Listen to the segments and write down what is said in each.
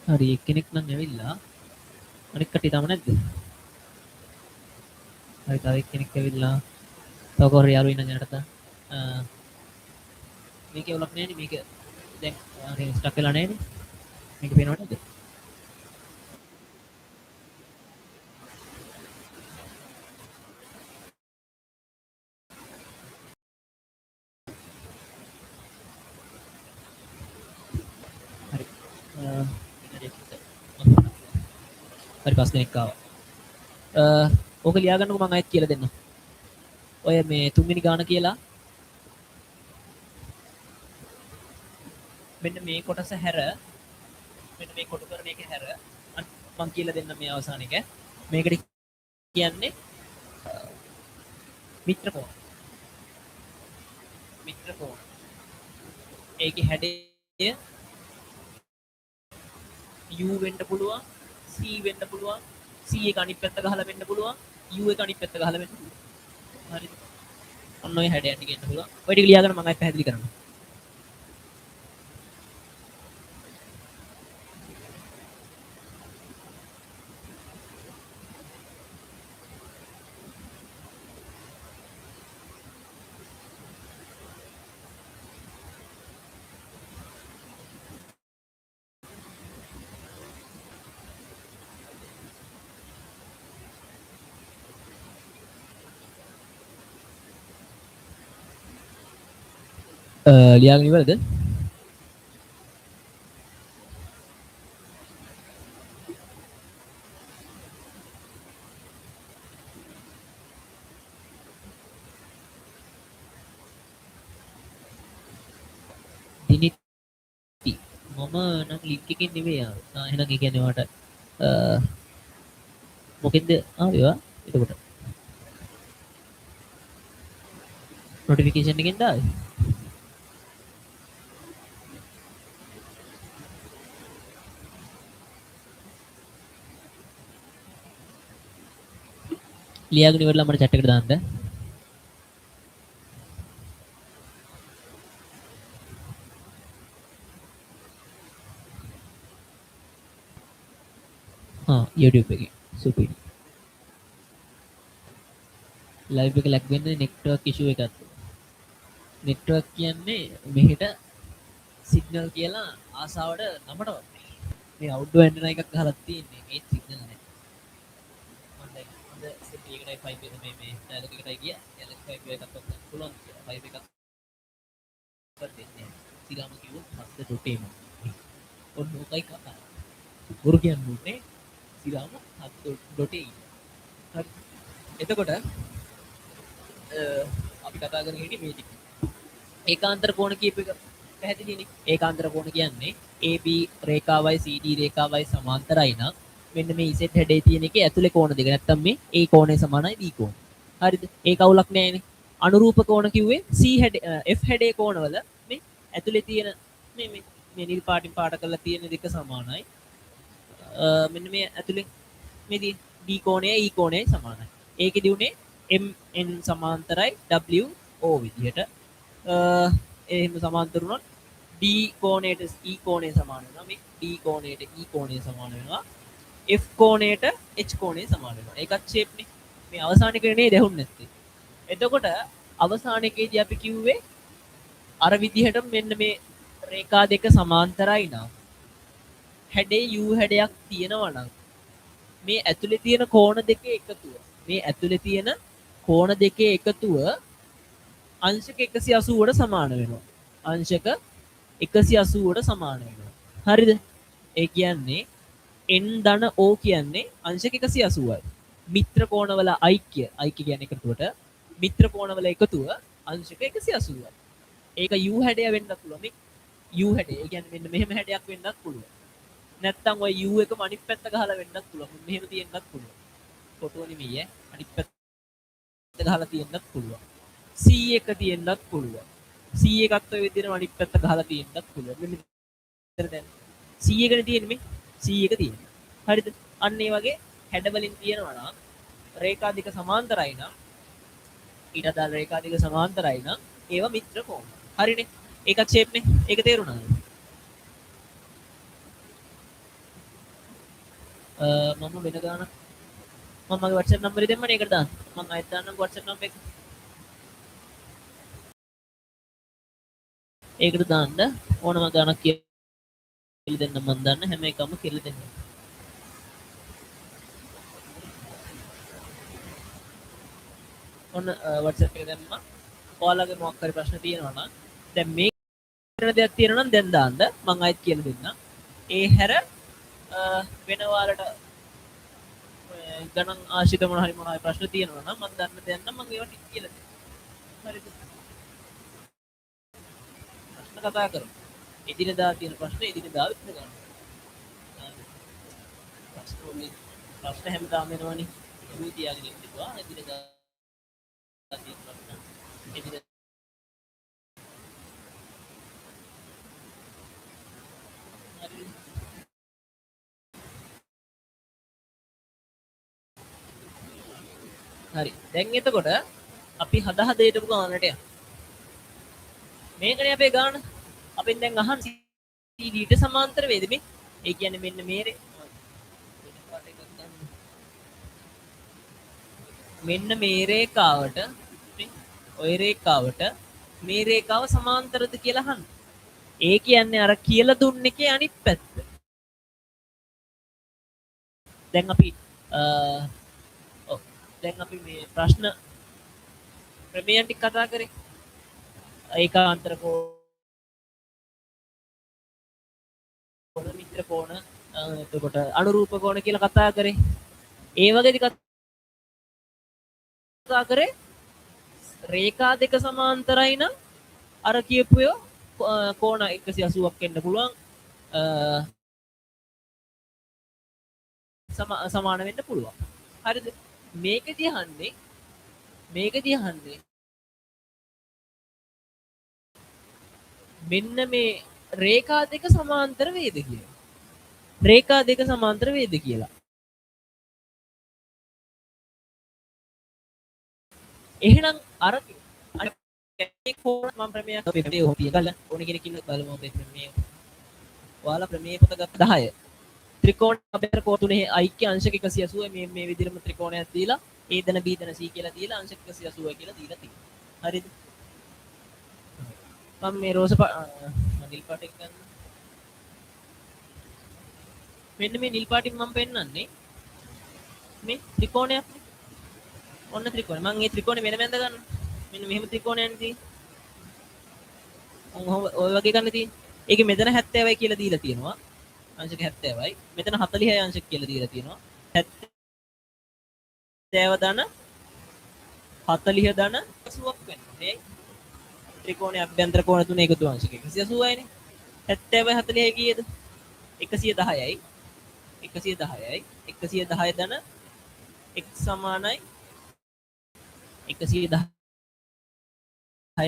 හරි එක්කෙනෙක් නම් ඇවිල්ලා අනික් කට්ටිය තාම නැද්ද? හරි තව එක්කෙනෙක් ඇවිල්ලා තව කවුරු යාළුවෝ ඉන්න දැනට මේකේ උලක් නෑනේ මේක දැන් හරි ස්ටක් වෙලා නෑනේ මේක පේනව නේද? හරි හරි පස් දෙනෙක් ආවා. ඕක ලියා ගන්නකො මම ආයෙත් කියලා දෙන්නම්. ඔය මේ තුන්වෙනි ගාන කියලා මෙන්න මේ කොටස හැර මෙන්න මේ කොටු කරන එක හැර මම කියලා දෙන්නම් මේ අවසාන එක. මේකට කියන්නේ මිත්‍ර කෝණ. මිත්‍ර කෝණ. ඒකේ හැඩය U වෙන්න පුළුවන්, C වෙන්න පුළුවන්, C එක අනිත් පැත්ත ගහලා වෙන්න පුළුවන්, U එක අනිත් පැත්ත ගහලා වෙන්න පුළුවන්. හරිද? ඔන්න ඔය හැඩයන් ටික එන්න පුළුවන්. ඔය ටික ලියාගෙන මම ආයෙත් පැහැදිලි කරනවා. ලියාගෙන ඉවරද? දිනිති මම නම් ලින්ක් එකෙන් නෙවෙයි ආවේ. එහෙනම් ඒ කියන්නේ මට මොකෙන්ද ආවේවා? එතකොට නොටිෆිකේෂන් එකෙන්ද ආවේ? ලියාගෙන ඉවරලා මට chat එකට දාන්න. YouTube එකේ. සුපිරි. ලයිව් එක ලැග් වෙන්නේ නෙට්වර්ක් ඉෂුව එකක්. නෙට්වර්ක් කියන්නේ මෙහෙට සිග්නල් කියලා ආසාවට නමටවත් මේ අවුට්ඩෝර් ඇන්ටනා එකක් ගහලා තියෙන්නේ මේ සිග්නල් නැහැ. මම දැන් හොඳ සෙට් එකකටයි 5 එක මේ ඩයලොග් එකටයි ගියා. ඩයලොග් 5 එකක් ගන්න පුළුවන් කියලා. 5 එකක් දෙන්නේ. සිරාම කිව්වොත් හස්ත ඩොටේම. ඔන්න උකයි කතා. ගුරු කියන්නේ සිරාම හස්ත ඩොටේ. හරි. එතකොට අපි කතා කරගෙන ඉන්නේ මේ ටික. ඒකාන්තර කෝණ කීපයක පැහැදිලිනේ. ඒකාන්තර කෝණ කියන්නේ AB රේඛාවයි CD රේඛාවයි සමාන්තරයි නම් මෙන්න මේ Z හැඩේ තියෙන එකේ ඇතුලේ කෝණ දෙක. නැත්තම් මේ A කෝණය සමානයි B කෝණය. හරිද? ඒක අවුලක් නෑනේ. අනුරූප කෝණ කිව්වේ C හැඩේ F හැඩේ කෝණවල මේ ඇතුලේ තියෙන මේ නිල් පාටින් පාට කරලා තියෙන දෙක සමානයි. මෙන්න මේ ඇතුලේ මේ D කෝණය E කෝණයයි සමානයි. ඒකෙදි උනේ MN සමාන්තරයි WO විදිහට එහෙම සමාන්තර වුණොත් D කෝණයට E කෝණය සමාන වෙනවා. මේ D කෝණයට E කෝණය සමාන වෙනවා. F කෝණයට H කෝණය සමාන වෙනවා. ඒකත් ෂේප් නේ. මේ අවසානයේ නේද ඇහුන්නේ නැත්තේ. එතකොට අවසානයේදී අපි කිව්වේ අර විදිහට මෙන්න මේ රේඛා දෙක සමාන්තරයි නම් හැඩේ U හැඩයක් තියෙනවා නම් මේ ඇතුලේ තියෙන කෝණ දෙකේ එකතුව මේ ඇතුලේ තියෙන කෝණ දෙකේ එකතුව අංශක 180ට සමාන වෙනවා. අංශක 180ට සමාන වෙනවා. හරිද? ඒ කියන්නේ n ධන O කියන්නේ අංශක 180යි. මිත්‍ර කෝණවල ඓක්‍ය කියන්නේ එකතුවට මිත්‍ර කෝණවල එකතුව අංශක 180යි. ඒක U හැඩය වෙන්නත් පුළුවන්. මේ U හැඩය. ඒ කියන්නේ මෙන්න මෙහෙම හැඩයක් වෙන්නත් පුළුවන්. නැත්තම් ඔය U එකම අනිත් පැත්ත ගහලා වෙන්නත් පුළුවන්. මෙහෙම තියෙන්නත් පුළුවන්. ෆොටෝ නෙමෙයි අනිත් පැත්ත ගහලා තියෙන්නත් පුළුවන්. C එක තියෙන්නත් පුළුවන්. C එකත් ඔය විදිහට අනිත් පැත්ත ගහලා තියෙන්නත් පුළුවන්. මෙන්න මෙතන දැන් C එකනේ තියෙන්නේ මේ. C එක තියෙන්නේ. හරිද? අන්න ඒ වගේ හැඩ වලින් තියෙනවා නම් රේඛා දෙක සමාන්තරයි නම් ඊට අදාළ රේඛා දෙක සමාන්තරයි නම් ඒවා මිත්‍ර කෝණ. හරිනේ? ඒකත් ෂේප්නේ. ඒක තේරුණාද? මම වෙන ගානක් මම මගේ WhatsApp නම්බරේ දෙන්නම ඒකට දාන්න. මම ආයෙත් දාන්නම් WhatsApp නම්බර එක. ඒකට දාන්න ඕනම ගානක් කියලා දෙන්න මම දන්න හැම එකම කියලා දෙන්න. ඔන්න WhatsApp එක දැම්මා. ඔයාලගේ මොකක් හරි ප්‍රශ්න තියෙනවා නම් දැන් මේ කරන දෙයක් තියෙනවා නම් දැන් දාන්න මම ආයෙත් කියලා දෙන්නම්. ඒ හැර වෙන ඔයාලට ගණන් ආශ්‍රිත මොන හරි ප්‍රශ්න තියෙනවා නම් මම දන්න දෙයක් නම් මම ඒවට කියලා දෙන්නම්. හරිද? ප්‍රශ්න කතා කරමු. එදිනෙදා තියෙන ප්‍රශ්න එදිනෙදා විසඳ ගන්න. ප්‍රශ්න හැමදාම එනවනේ. ඒක තියාගෙන ඉන්නවා. එදිනෙදා තියෙන ප්‍රශ්න එදිනෙදා හරි. දැන් එතකොට අපි හද හද හිටපු ගානට යමු. මේකනේ අපේ ගාන. අපෙන් දැන් අහන්න CD ට සමාන්තර වේද මේ? ඒ කියන්නේ මෙන්න මේ මෙන්න මේ රේඛාවට ඔය රේඛාවට මේ රේඛාව සමාන්තරද කියලා අහන්න. ඒ කියන්නේ අර කියලා දුන්න එකේ අනිත් පැත්ත. දැන් අපි ඔව් දැන් අපි මේ ප්‍රශ්න ක්‍රමයන් ටික කතා කරේ. ඒකාන්තර කෝණ මිත්‍ර කෝණ එතකොට අනුරූප කෝණ කියලා කතා කරේ. ඒ වගේදී කතා කරේ රේඛා දෙක සමාන්තරයි නම් අර කියපු කෝණ 180ක් වෙන්න පුළුවන් සමාන වෙන්න පුළුවන්. හරිද? මේකදී අහන්නේ මෙන්න මේ රේඛා දෙක සමාන්තර වේද කියලා. රේඛා දෙක සමාන්තර වේද කියලා. එහෙනම් අර කෝණ මම ප්‍රමේයයක් අපේ හොපිය ගන්න ඕන කෙනෙක් ඉන්න බලමු අපේ ප්‍රමේය. ඔයාලා ප්‍රමේය පොත ගත්ත 10. ත්‍රිකෝණ අභ්‍යන්තර කෝණ තුනේ ඓක්‍ය අංශක 180 මේ විදිහටම ත්‍රිකෝණයක් දීලා A ධන B ධන C කියලා දීලා අංශක 180 කියලා දීලා තියෙනවා. හරිද? මම මේ රෝස නිල් පාට එක ගන්න. මෙන්න මේ නිල් පාටින් මම පෙන්නන්නේ මේ ත්‍රිකෝණයක්. ඔන්න ත්‍රිකෝණය. මම මේ ත්‍රිකෝණය වෙන වෙනද ගන්න. මෙන්න මෙහෙම ත්‍රිකෝණයක් තියෙන්නේ. ඔය වගේ ගන්න තියෙන්නේ. ඒකේ මෙතන 70යි කියලා දීලා තියෙනවා. අංශක 70යි. මෙතන 40යි අංශක කියලා දීලා තියෙනවා. 70 ධන 40 ධන 80ක් වෙනවා. ත්‍රිකෝණයේ අභ්‍යන්තර කෝණ තුන එකතු අංශක 180යිනේ. 70යි 40යි කීයද? 110යි. 110යි. 110 ධන x සමානයි 110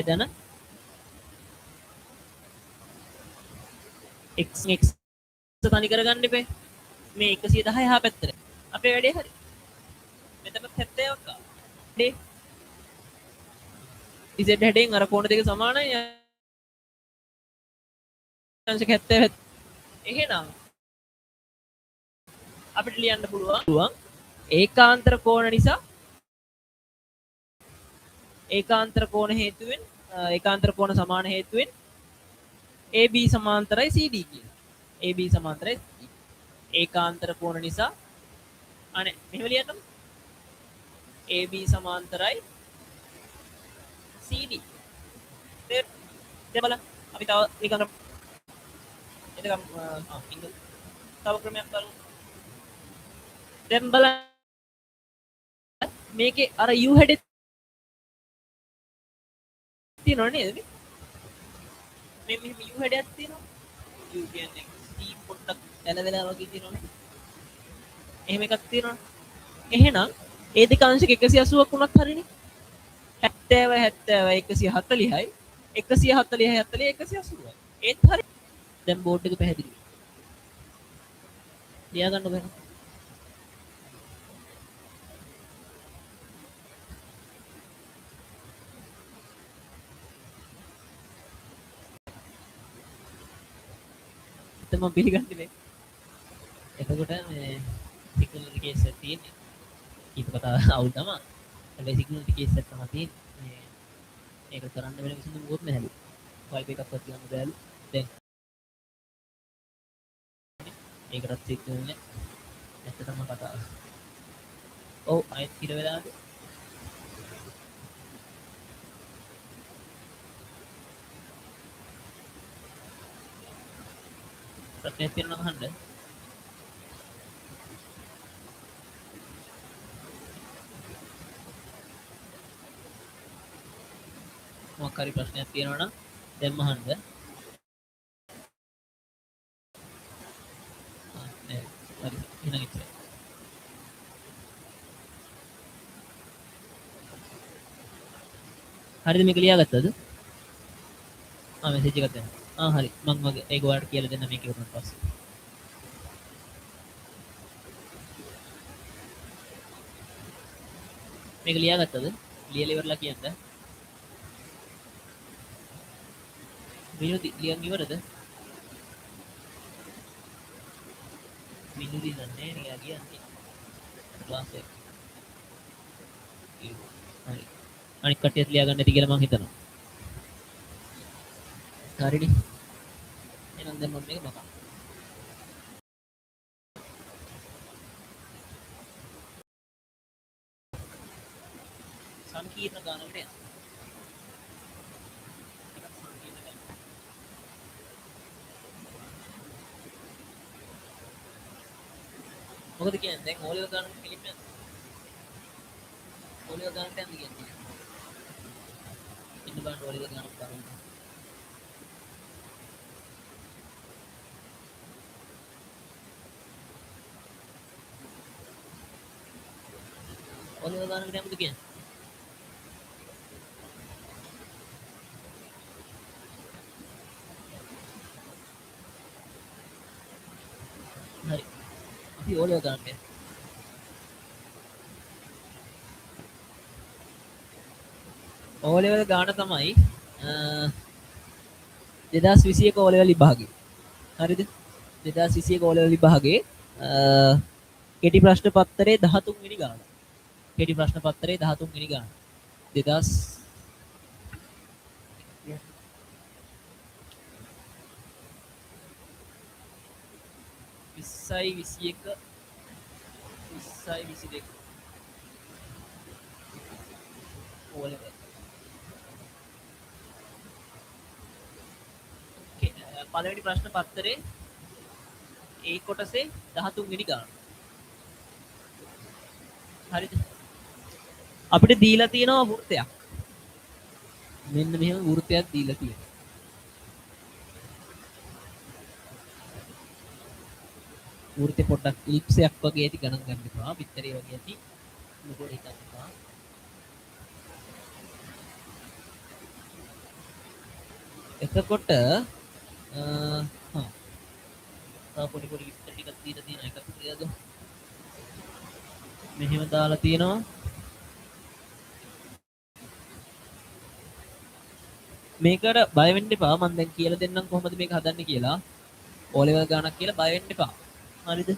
ධන x තනි කරගන්න එපේ. මේ 110 එහා පැත්තට. අපේ වැඩේ හරි. මෙතන 70ක් ආවා. නේ? z හැඩයෙන් අර කෝණ දෙක සමානයි. අංශක 70. එහෙනම් අපිට ලියන්න පුළුවන් ඒකාන්තර කෝණ නිසා ඒකාන්තර කෝණ හේතුවෙන් ඒකාන්තර කෝණ සමාන හේතුවෙන් AB සමාන්තරයි CD කියලා. AB සමාන්තරයි CD. ඒකාන්තර කෝණ නිසා අනේ මෙහෙම ලියන්නකො. AB සමාන්තරයි CD. දැන් බලන්න අපි තව ඒකාන්තර එතකම් තව ක්‍රමයක් බලමු. දැන් බලන්න මේකේ අර U හැඩේ තියෙනව නේද? මේ මෙහෙම U හැඩයක් තියෙනවා. U කියන්නේ C පොඩ්ඩක් ඇලවෙලා වගේ තියෙනවනේ. එහෙම එකක් තියෙනවනේ. එහෙනම් ඒ දෙක අංශක 180ක් වුණත් හරිනේ. 70 140යි 140යි 180යි. ඒත් හරි. දැන් බෝඩ් එක පැහැදිලි. ලියා ගන්න බෑ. මම පිළිගන්නේ නෑ. එතකොට මේ සිග්නල් එකේ කේස් එකක් තියෙන්නේ. කීප කතාව අවුල් තමයි. හැබැයි සිග්නල් එකේ කේස් එකක් තමයි තියෙන්නේ. මේක කරන්න වෙන කිසිදු මොකුත් නැහැලු. වයිෆයි එකක්වත් ගන්න බෑලු. දැන් ඒකටත් සිග්නල් නැහැ. ඇත්තටම කතාව. ඔව් අයත් ඉර වෙලාද? ප්‍රශ්නයක් තියෙනවා අහන්න. මොකක් හරි ප්‍රශ්නයක් තියෙනවා නම් දැන් අහන්න. නෑ. හරි. එහෙනම් ඉතින්. හරිද මේක ලියාගත්තද? මෙසේජ් එකක් දෙන්න. හරි. මම මගේ ඒක ඔයාලට කියලා දෙන්න මේක ඉවරනට පස්සේ. මේක ලියාගත්තද? ලියලා ඉවරලා කියන්න. විනෝදි ලියන් ඉවරද? විනෝදි දන්නේ නෑ කියන්නේ. ක්ලාස් එක. හරි. අනිත් කට්ටියත් ලියා ගන්න ඇති කියලා මම හිතනවා. හරිනේ. එහෙනම් දැන් මම මේක මකා. සංකීර්ණ ගානකට යන්න. මොකද කියන්නේ දැන් ඕලෙවල් ගානකට කෙලින්ම යන්න. ඕලෙවල් ගානකට යන්න කියන්නේ. ඉන්න බාන්න ඕලෙවල් ගානකට බලන්න. ඕලෙවල් ගානකට යන්නද කියන්නේ. හරි. අපි ඕලෙවල් ගානකට යන්න. ඕලෙවල් ගාන තමයි 2021 ඕලෙවල් විභාගේ. හරිද? 2021 ඕලෙවල් විභාගේ කෙටි ප්‍රශ්න පත්තරේ 13 වෙනි ගාන. කෙටි ප්‍රශ්න පත්තරේ 13 වෙනි ගාන. 20යි 21 20යි 22 ඕලෙවල්. පළවෙනි ප්‍රශ්න පත්තරේ ඒ කොටසේ 13 වෙනි ගාන. හරිද? අපිට දීලා තියෙනවා වෘත්තයක්. මෙන්න මෙහෙම වෘත්තයක් දීලා තියෙනවා. වෘත්තේ පොඩ්ඩක් ඉලිප්ස් එකක් වගේ ඇති ගණන් ගන්න එපා. පිටරේ වගේ ඇති. මොකද හිතන්න එපා. එතකොට පොඩි පොඩි විස්තර ටිකක් දීලා තියෙන එකක් තියද මෙහෙම දාලා තියෙනවා. මේකට බය වෙන්න එපා. මම දැන් කියලා දෙන්නම් කොහොමද මේක හදන්නේ කියලා. ඕ ලෙවල් ගානක් කියලා බය වෙන්න එපා. හරිද?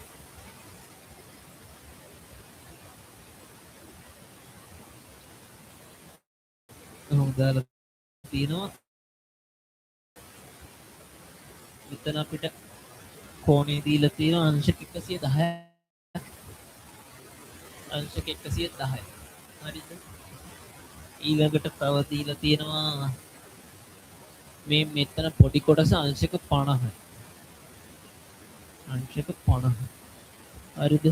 කොහොමද දාලා තියෙනවා. මෙතන අපිට කෝණේ දීලා තියෙනවා අංශක 110. අංශක 110. හරිද? ඊළඟට තව දීලා තියෙනවා මේ මෙතන පොඩි කොටස අංශක 50යි. අංශක 50. හරිද?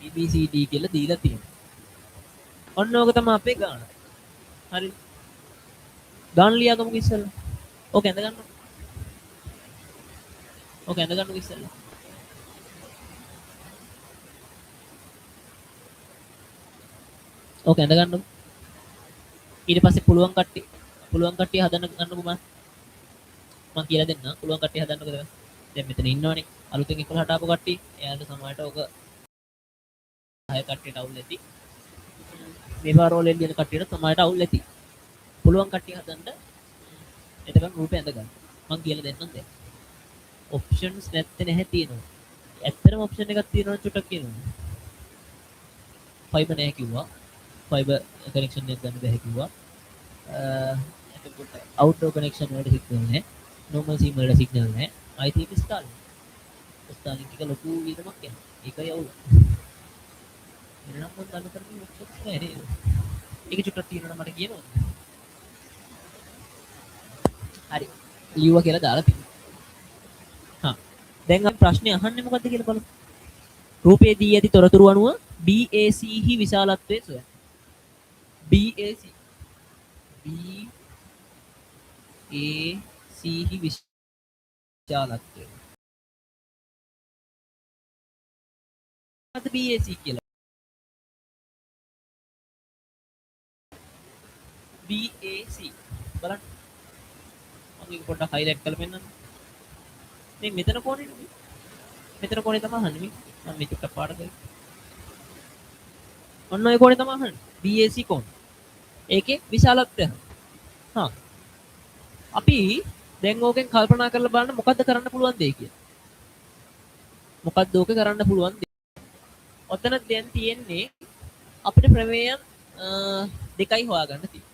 BBCD කියලා දීලා තියෙනවා. ඔන්න ඕක තමයි අපේ ගාන. හරි. ගාන ලියාගමු ඉස්සෙල්ලා. ඕක ඇඳ ගන්න. ඕක ඇඳ ගන්නකො ඉස්සෙල්ලා. ඕක ඇඳ ගන්නකො. ඊට පස්සේ පුළුවන් කට්ටිය හදන්න ගන්නකො මම කියලා දෙන්න. පුළුවන් කට්ටිය හදන්නකො දැන් මෙතන ඉන්නවනේ. අලුතෙන් 11ට ආපු කට්ටිය. එයාලට සමහරට ඕක 6 කට්ටියට අවුල් ඇති. මේ පාරවල එළියන කට්ටියට සමහරට අවුල් ඇති. පුළුවන් කට්ටිය හදන්න එතකන් රූපය ඇඳ ගන්න. මම කියලා දෙන්නම් දැන්. ඔප්ෂන්ස් නැත්තේ නැහැ තියෙනවා. ඇත්තටම ඔප්ෂන් එකක් තියෙනවා චුට්ටක් කියනවා. ෆයිබර් නැහැ කිව්වා. ෆයිබර් කනෙක්ෂන් එකක් ගන්න බැහැ කිව්වා. එතකොට අවුට්ඩෝර් කනෙක්ෂන් වලට සිග්නල් නැහැ. normal sim වලට සිග්නල් නැහැ. ITP Starlink. Starlink එක ලොකු වියදමක් යනවා. ඒකයි අවුල. එනනම් මම ගන්න තරම් ඔප්ෂන්ස් නැහැ නේද? ඒක චුට්ටක් තියෙනවා මට කියනවා. හරි. ලියුවා කියලා දාලා තියෙනවා. හා. දැන් අපි ප්‍රශ්නේ අහන්නේ මොකද්ද කියලා බලමු. රූපයේ දී ඇති තොරතුරු අනුව BAC හි විශාලත්වය සොයන්න. BAC හි විශාලත්වය. මොකද්ද BAC කියලා? BAC බලන්න. මම ඒක පොඩ්ඩක් highlight කරලා පෙන්නන්න. මේ මෙතන කොහේද? මෙතන කොහේ තමයි අහන්නේ මේ? මම මේක පාඩ කරේ. ඔන්න ඔය කොහේ තමයි අහන්නේ. BAC කොහොමද? ඒකේ විශාලත්වය. හා. අපි දැන් ඕකෙන් කල්පනා කරලා බලන්න මොකද්ද කරන්න පුළුවන් දෙය කියලා. මොකද්ද ඕක කරන්න පුළුවන් දෙය? ඔතන දැන් තියෙන්නේ අපිට ප්‍රමේයන් දෙකයි හොයාගන්න තියෙන්නේ.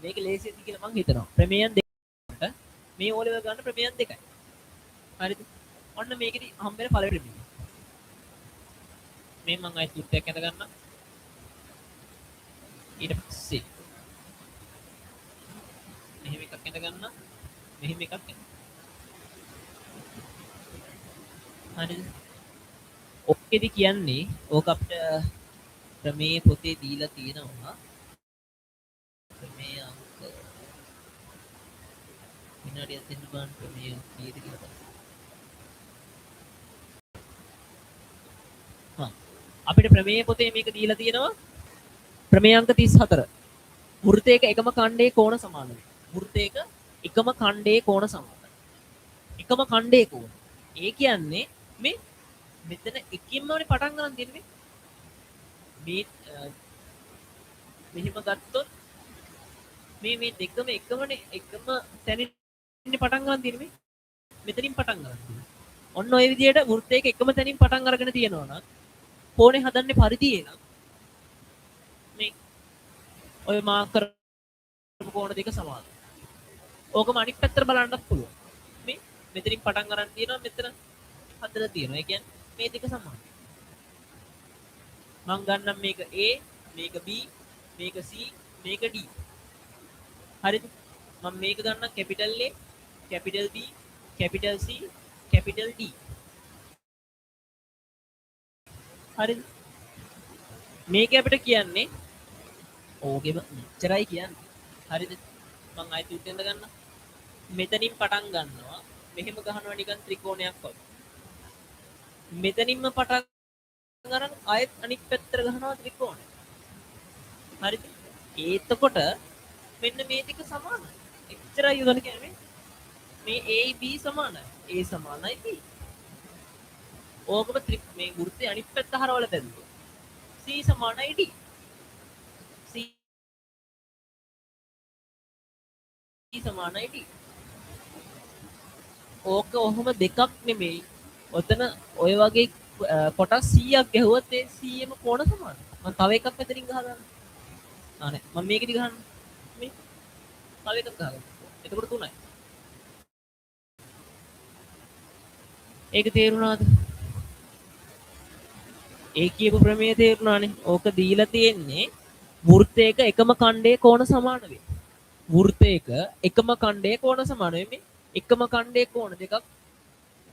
මේක ලේසියි කියලා මම හිතනවා. ප්‍රමේයන් දෙකට මේ ඕ ලෙවල් ගන්න ප්‍රමේයන් දෙකයි. හරිද? ඔන්න මේකෙදි හම්බෙන පළවෙනි ප්‍රමේය. මේ මම අයි සූත්‍රයක් ඇඳ ගන්නම්. ඊට පස්සේ මෙහෙම එකක් ඇඳ ගන්නම්. මෙහෙම එකක් ඇඳ. හරිද? ඔක්කෙදි කියන්නේ ඕක අපිට ප්‍රමේය පොතේ දීලා තියෙනවා. ප්‍රමේය අංක විනාඩියක් දෙන්න බලන්න ප්‍රමේය කීයද කියලා. හා අපිට ප්‍රමේය පොතේ මේක දීලා තියෙනවා ප්‍රමේය අංක 34. වෘත්තයක එකම ඛණ්ඩයේ කෝණ සමාන වේ. වෘත්තයක එකම ඛණ්ඩයේ කෝණ සමානයි. එකම ඛණ්ඩයේ කෝණ. ඒ කියන්නේ මේ මෙතන එකින්මනේ පටන් ගන්න තියෙන්නේ. මේ මෙහිම ගත්තොත් මේ දෙකම එකමනේ එකම තැනින් පටන් ගන්න තියෙන්නේ. මෙතනින් පටන් ගන්න තියෙන්නේ. ඔන්න ඔය විදිහට වෘත්තයක එකම තැනින් පටන් අරගෙන තියෙනවා නම් කෝණේ හදන්නේ පරිධියේ නම් මේ ඔය මාක් කරපු කෝණ දෙක සමානයි. ඕකම අනිත් පැත්තට බලන්නත් පුළුවන්. මේ මෙතනින් පටන් ගන්න තියෙනවා මෙතන හදලා තියෙනවා. ඒ කියන්නේ මේ දෙක සමානයි. මම ගන්නම් මේක A, මේක B, මේක C, මේක D. හරිද? මම මේක ගන්නම් capital A, capital B, capital C, capital D. හරිද? මේක අපිට කියන්නේ ඕකෙම මෙච්චරයි කියන්නේ. හරිද? මම ආයෙත් උත්තෙන්ද ගන්න. මෙතනින් පටන් ගන්නවා. මෙහෙම ගහනවා නිකන් ත්‍රිකෝණයක් වගේ. මෙතනින්ම පටන් ගන්න ආයෙත් අනිත් පැත්තට ගහනවා ත්‍රිකෝණය. හරිද? එතකොට මෙන්න මේ ටික සමානයි. එච්චරයි යොදන්න කියන්නේ. මේ A B සමානයි. A සමානයි B. ඕකම මේ වෘත්තයේ අනිත් පැත්ත හරවලා බැලුවා. C සමානයි D. C සමානයි D. ඕක ඔහොම දෙකක් නෙමෙයි. ඔතන ඔය වගේ කොටස් 100ක් ගැහුවොත් ඒ 100ෙම කෝණ සමානයි. මම තව එකක් මෙතනින් ගහගන්න. නෑ මම මේකෙදි ගහන්න. මේ තව එකක් ගහගන්න. එතකොට 3යි. ඒක තේරුණාද? ඒ කියපු ප්‍රමේය තේරුණානේ. ඕක දීලා තියෙන්නේ වෘත්තයක එකම ඛණ්ඩයේ කෝණ සමාන වේ. වෘත්තයක එකම ඛණ්ඩයේ කෝණ සමාන වේ. මේ එකම ඛණ්ඩයේ කෝණ දෙකක්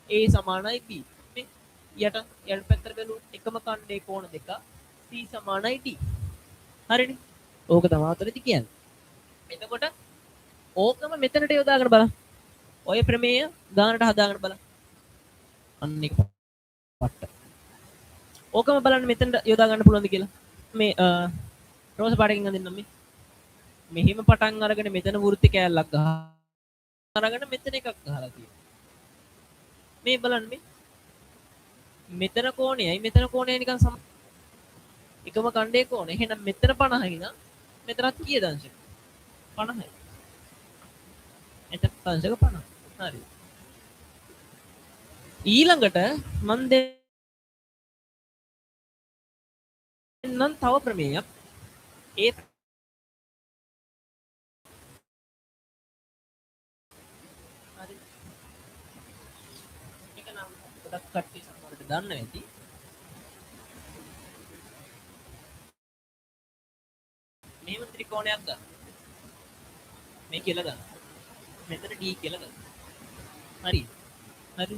A සමානයි B. මේ යට පැත්තට බැලුවොත් එකම ඛණ්ඩයේ කෝණ දෙක C සමානයි D. හරිනේ. ඕක තමයි අතරදී කියන්නේ. එතකොට ඕකම මෙතනට යොදාගෙන බලන්න. ඔය ප්‍රමේය ගානට හදාගෙන බලන්න. අන්න එක පට්ට. ඕකම බලන්න මෙතනට යොදා ගන්න පුළුවන්ද කියලා. මේ රෝස පාටකින් අඳින්නම් මේ. මෙහිම පටන් අරගෙන මෙතන වෘත්ති කෑල්ලක් ගහලා අරගෙන මෙතන එකක් ගහලා තියෙනවා. මේ බලන්න මේ. මෙතන කෝණයයි මෙතන කෝණයයි නිකන් සම එකම ඛණ්ඩයේ කෝණය. එහෙනම් මෙතන 50යි නම් මෙතනත් කීයද අංශ? 50යි. එතකොට අංශක 50. හරි. ඊළඟට මම දෙන්නම් තව ප්‍රමේයයක්. ඒ හරි. මේක නම් ගොඩක් කට්ටිය සමහරට දන්න ඇති. මෙහෙම ත්‍රිකෝණයක් ගන්න. මේ කියලා ගන්න. මෙතන D කියලා ගන්න. හරි. හරි.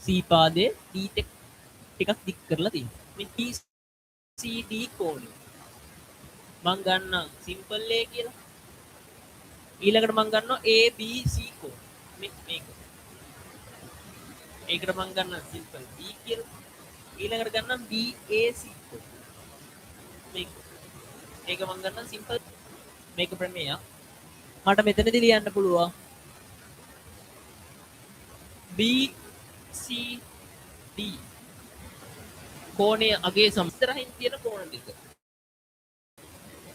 C පාදයේ D ටිකක් දික් කරලා තියෙනවා. මේ BCD කෝණය මම ගන්නම් සිම්පල් A කියලා. ඊළඟට මම ගන්නවා ABC කෝණය. මේක. ඒකට මම ගන්නම් සිම්පල් B කියලා. ඊළඟට ගන්නම් BAC කෝණය. මේක. ඒක මම ගන්නම් සිම්පල් මේක ප්‍රමේයයක්. මට මෙතනදී ලියන්න පුළුවන් BCD කෝණය අගේ සමස්තරහින් තියෙන කෝණ දෙක.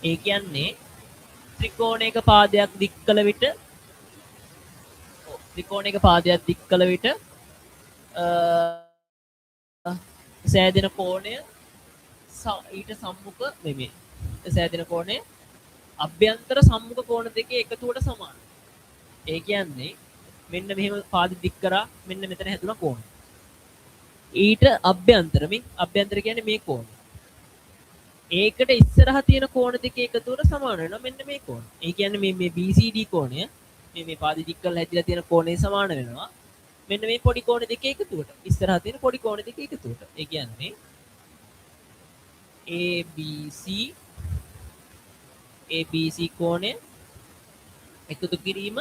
ඒ කියන්නේ ත්‍රිකෝණයක පාදයක් දික් කළ විට ත්‍රිකෝණයක පාදයක් දික් කළ විට සෑදෙන කෝණය ඊට සම්මුඛ නෙමෙයි. සෑදෙන කෝණය අභ්‍යන්තර සම්මුඛ කෝණ දෙකේ එකතුවට සමානයි. ඒ කියන්නේ මෙන්න මෙහෙම පාද දික් කරා මෙන්න මෙතන හැදුනා කෝණ. ඊට අභ්‍යන්තර කියන්නේ මේ කෝණ. ඒකට ඉස්සරහා තියෙන කෝණ දෙකේ එකතුවට සමාන වෙනවා මෙන්න මේ කෝණ. ඒ කියන්නේ මේ BCD කෝණය මේ පාද දික් කරලා හැදිලා තියෙන කෝණේ සමාන වෙනවා. මෙන්න මේ පොඩි කෝණ දෙකේ එකතුවට. ඉස්සරහා තියෙන පොඩි කෝණ දෙකේ එකතුවට. ඒ කියන්නේ ABC කෝණය එකතු කිරීම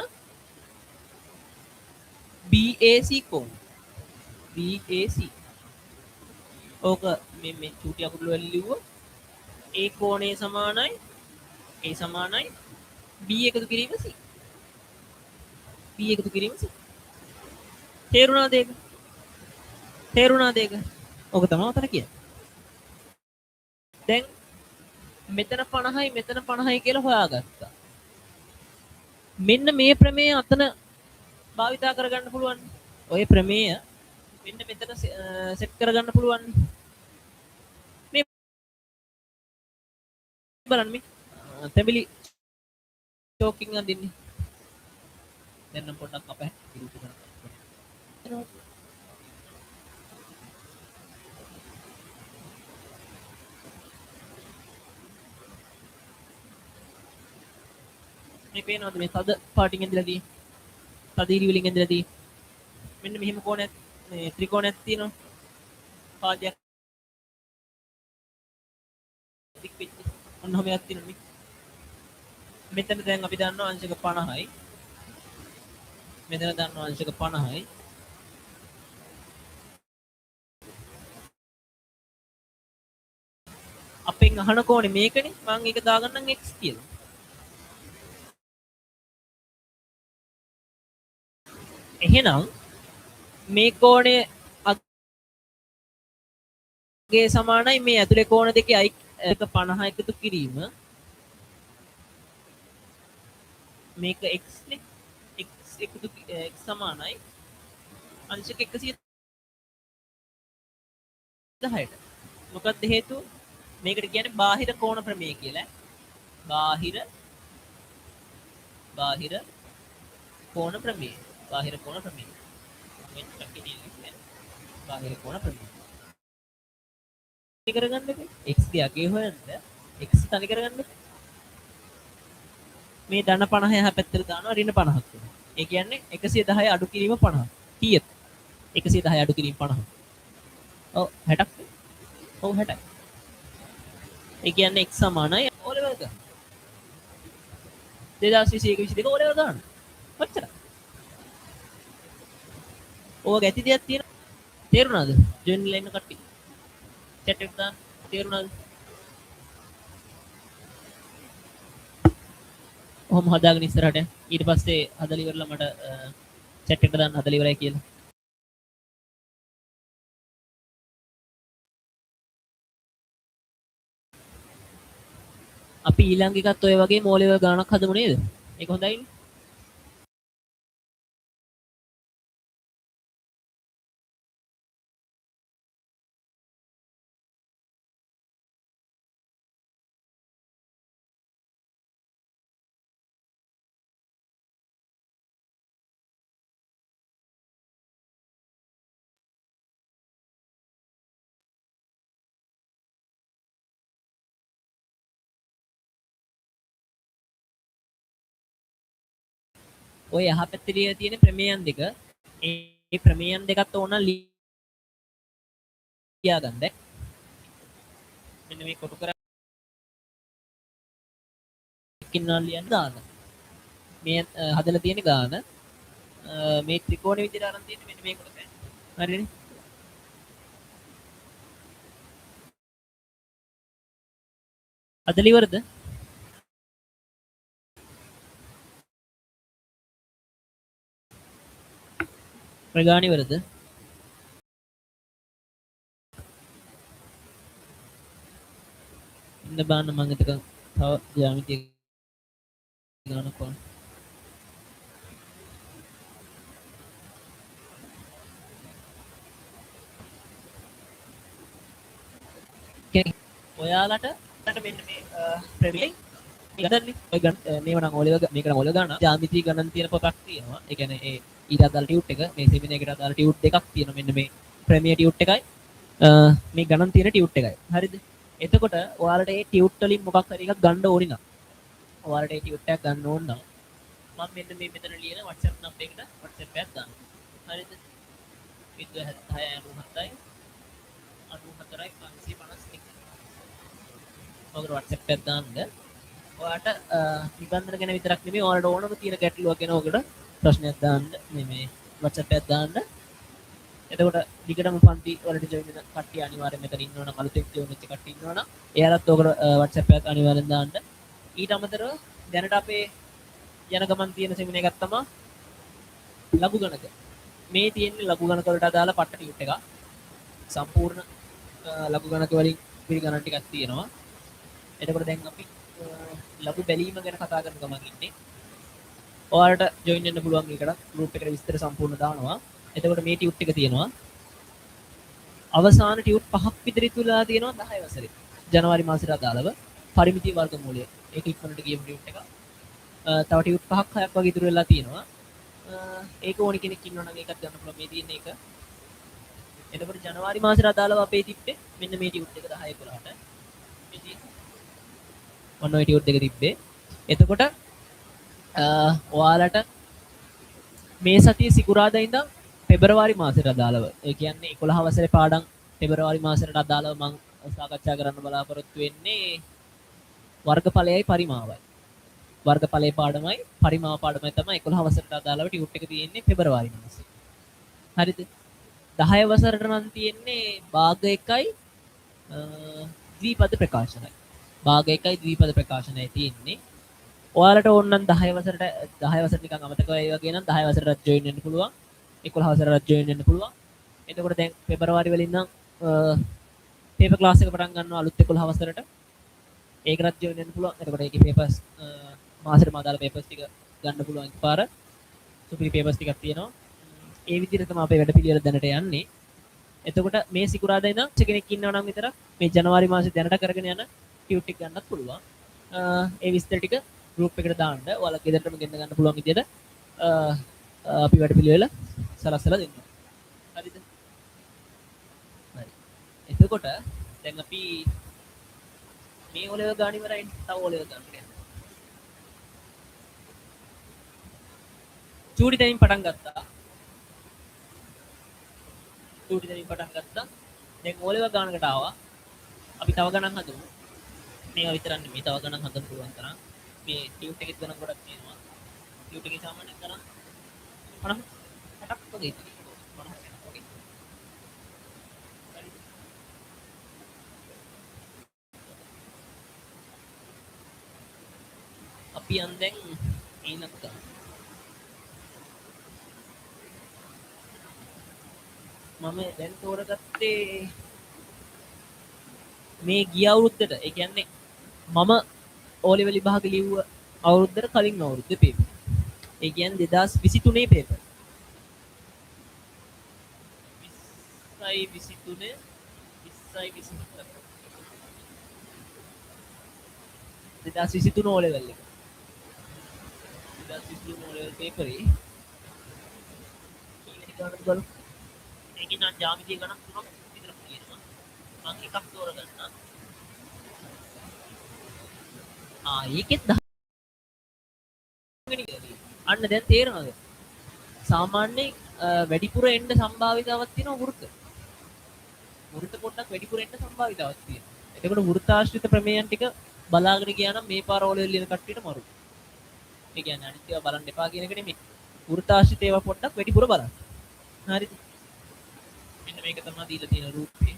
BAC කෝණය. BAC. ඕක මේ චූටි අකුරු වලින් ලිව්වොත් A කෝණය සමානයි A සමානයි B එකතු කිරීම C. B එකතු කිරීම C. තේරුණාද ඒක? ඕක තමයි උතන කියන්නේ. දැන් මෙතන 50යි මෙතන 50යි කියලා හොයාගත්තා. මෙන්න මේ ප්‍රමේය අතන භාවිතා කරගන්න පුළුවන්. ඔය ප්‍රමේය මෙන්න මෙතන සෙට් කරගන්න පුළුවන්. මේ බලන්න මේ තැඹිලි ටෝකින් අඳින්නේ. දැන් නම් පොඩ්ඩක් අපේ විරුද්ධ කරන්න. මේ පේනවද මේ තද පාටින් ඇඳලා තියෙන්නේ? තද ඉරි වලින් ඇඳලා තියෙන්නේ. මෙන්න මෙහෙම කෝණයක් මේ ත්‍රිකෝණයක් තියෙනවා. පාදයක් දික් වෙච්ච. ඔන්න ඔහොම එකක් තියෙනවා මේ. මෙතන දැන් අපි දන්නවා අංශක 50යි. මෙතන දන්නවා අංශක 50යි. අපෙන් අහන කෝණේ මේකනේ. මම ඒක දාගන්නම් x කියලා. එහෙනම් මේ කෝණය අගේ සමානයි මේ ඇතුලේ කෝණ දෙකේ එක 50 එකතු කිරීම මේක x නේ x එකතු x සමානයි අංශක 110ට. මොකක්ද හේතුව? මේකට කියන්නේ බාහිර කෝණ ප්‍රමේය කියලා. බාහිර කෝණ ප්‍රමේය. බාහිර කෝණ ප්‍රමේය. බාහිර කෝණ ප්‍රමේය. කරගන්න x අගේ හොයන්න x තනි කරගන්න මේ ධන 50 එහා පැත්තට දානවා ඍණ 50ක් වෙනවා. ඒ කියන්නේ 110 අඩු කිරීම 50. කීයද? 110 අඩු කිරීම 50. ඔව් 60ක්. ඔව් 60යි. ඒ කියන්නේ x සමානයි O level ගන්න. 2021 22 O level ගන්න. කොච්චර? ඕක ඇති දෙයක් තියෙනවා. තේරුණාද? ජොයින් වෙලා ඉන්න කට්ටිය. chat එකට දාන්න. තේරුණාද? ඔහොම හදාගෙන ඉස්සරහට ඊට පස්සේ හදලා ඉවරලා මට chat එකට දාන්න හදලා ඉවරයි කියලා. අපි ඊළඟ එකත් ඔය වගේ මෝලෙවල් ගානක් හදමු නේද? ඒක හොඳයිනේ. ඔය යහපැත්තේ ලියලා තියෙන ප්‍රමේයන් දෙක ඒ ප්‍රමේයන් දෙකත් ඕන ලියා ගන්න. මෙන්න මේ කොටු කරලා එක්කින්නා ලියන්න දාන්න. මේ හදලා තියෙන ගාන මේ ත්‍රිකෝණ විදිහට අරන් තියෙන්නේ මෙන්න මේ කොටස. හරිනේ? හදලා ඉවරද? ඔය ගාන ඉවරද? ඉන්න බාන්න මම එතක තව ජ්‍යාමිතිය ගානක් වань. ඔයාලට මෙන්න මේ ප්‍රමේය ගණන්නේ ඔය මේව නම් ඔලිව මේක නම් ඔලිව ගන්න ජ්‍යාමිති ගණන් තියෙන පොතක් තියෙනවා. ඒ කියන්නේ ඒ ඊට අදාළ ටියුට් එක මේ සෙමිනර් එකට අදාළ ටියුට් දෙකක් තියෙනවා. මෙන්න මේ ප්‍රමේය ටියුට් එකයි මේ ගණන් තියෙන ටියුට් එකයි. හරිද? එතකොට ඔයාලට මේ ටියුට් වලින් මොකක් හරි එකක් ගන්න ඕනි නම් ඔයාලට මේ ටියුට් එකක් ගන්න ඕන නම් මම මෙන්න මේ මෙතන ලියන WhatsApp නම්බර් එකට WhatsApp එකක් දාන්න. හරිද? 7697 94යි 551. ඔකට WhatsApp එකක් දාන්න. ඔයාලට නිබන්ධන ගැන විතරක් නෙමෙයි ඔයාලට ඕනම තියෙන ගැටලුවක් ගැන ඔකට ප්‍රශ්නයක් දාන්න මේ WhatsApp එකක් දාන්න. එතකොට දිගටම පන්ති වලට ජොයින් වෙන කට්ටිය අනිවාර්යයෙන් මෙතන ඉන්නවනම් අලුතෙන් ජොයින් වෙච්ච කට්ටිය ඉන්නවනම් එයාලත් ඔකට WhatsApp එකක් අනිවාර්යෙන් දාන්න. ඊට අමතරව දැනට අපේ යන ගමන් තියෙන සෙමිනර් එකක් තමයි ලඝු ගණක. මේ තියෙන්නේ ලඝු ගණක වලට අදාළ පට්ට ටියුට් එකක්. සම්පූර්ණ ලඝු ගණක වලින් පිළිගණන් ටිකක් තියෙනවා. එතකොට දැන් අපි ලඝු බැලීම ගැන කතා කරන ගමන් ඉන්නේ. ඔයාලට ජොයින් වෙන්න පුළුවන් එකට ගෲප් එකට විස්තර සම්පූර්ණ දානවා. එතකොට මේ ටියුට් එක තියෙනවා. අවසාන ටියුට් 5ක් විතර ඉතුරුලා තියෙනවා 10 වසරේ. ජනවාරි මාසෙට අදාළව පරිමිති වර්ගමූලය. ඒක ඉක්මනට ගියපු ටියුට් එකක්. තව ටියුට් 5ක් 6ක් වගේ ඉතුරු වෙලා තියෙනවා. ඒක ඕනි කෙනෙක් ඉන්නවා නම් ඒකත් ගන්න පුළුවන් මේ තියෙන එක. එතකොට ජනවාරි මාසෙට අදාළව අපේ තිබ්බේ මෙන්න මේ ටියුට් එක 10 11ට. මේ ඔන්න ඔය ටියුට් එක තිබ්බේ. එතකොට ඔයාලට මේ සතිය සිකුරාදා ඉඳන් පෙබරවාරි මාසෙට අදාළව ඒ කියන්නේ 11 වසරේ පාඩම් පෙබරවාරි මාසෙට අදාළව මම සාකච්ඡා කරන්න බලාපොරොත්තු වෙන්නේ වර්ගඵලයයි පරිමාවයි. වර්ගඵලයේ පාඩමයි පරිමාව පාඩමයි තමයි 11 වසරට අදාළව ටියුට් එක තියෙන්නේ පෙබරවාරි මාසේ. හරිද? 10 වසරට නම් තියෙන්නේ භාග 1යි ද්විපද ප්‍රකාශනයි. භාග 1යි ද්විපද ප්‍රකාශනයි තියෙන්නේ. ඔයාලට ඕන නම් 10 වසරට නිකන් අමතක වෙයි වගේ නම් 10 වසරට ජොයින් වෙන්න පුළුවන්. 11 වසරට ජොයින් වෙන්න පුළුවන්. එතකොට දැන් පෙබරවාරි වලින් නම් පේපර් ක්ලාස් එක පටන් ගන්නවා අලුත් 11 වසරට. ඒකටත් ජොයින් වෙන්න පුළුවන්. එතකොට ඒකේ පේපර්ස් මාසෙටම අදාළ පේපර්ස් ටික ගන්න පුළුවන් එකපාර. සුපිරි පේපර්ස් ටිකක් තියෙනවා. ඒ විදිහට තමයි අපේ වැඩපිළිවෙල දැනට යන්නේ. එතකොට මේ සිකුරාදා ඉඳන් කෙනෙක් ඉන්නවා නම් විතර මේ ජනවාරි මාසේ දැනට කරගෙන යන ටියුට් එක ගන්නත් පුළුවන්. ඒ විස්තර ටික ගෲප් එකට දාන්න. ඔයාලා ගෙදරටම ගෙන්න ගන්න පුළුවන් විදිහට අපි වැඩපිළිවෙල සලස්සලා දෙන්න. හරිද? හරි. එතකොට දැන් අපි මේ ඔලෙව ගන්න ඉවරයි. තව ඔලෙව ගන්න යනවා. චූටි දෙනින් පටන් ගත්තා. චූටි දෙනින් පටන් ගත්තා. දැන් ඔලෙව ගන්නකට ආවා. අපි තව ගණන් හදමු. මේවා විතරක් නෙමෙයි තව ගණන් හදන්න පුළුවන් තරම්. මේ ටියුට් එකේ ගණන් ගොඩක් තියෙනවා. ටියුට් එකේ සාමාන්‍ය ගණන් 50ක් වගේ තියෙනවා. 50ක් වගේ. අපි යන් දැන් ඊනක්ක මම දැන් තෝරගත්තේ මේ ගිය අවුරුද්දට ඒ කියන්නේ මම ඕලෙවල් විභාග ලිව්ව අවුරුද්දට කලින් අවුරුද්දේ පේපර්. ඒ කියන්නේ 2023 පේපර්. 20යි 23 20යි 24 2023 ඕලෙවල් එක. 2023 ඕලෙවල් පේපරේ ඊළඟ ගණන් බලමු. ඒකේ නම් ජ්‍යාමිතිය ගණන් තුනක් විතර තියෙනවා. මම එකක් තෝරගන්නම්. ඒකෙත් 10 වෙනි අන්න දැන් තේරෙනවද? සාමාන්‍යයෙන් වැඩිපුර එන්න සම්භාවිතාවක් තියෙනවා වෘත. වෘත පොඩ්ඩක් වැඩිපුර එන්න සම්භාවිතාවක් තියෙනවා. එතකොට වෘත්තාශ්‍රිත ප්‍රමේයන් ටික බලාගෙන ගියා නම් මේ පාර ඕලෙවල් ලියන කට්ටියට මරු. ඒ කියන්නේ අනිත් ඒවා බලන්න එපා කියන එක නෙමෙයි. වෘත්තාශ්‍රිත ඒවා පොඩ්ඩක් වැඩිපුර බලන්න. හරිද? මෙන්න මේක තමයි දීලා තියෙන රූපේ.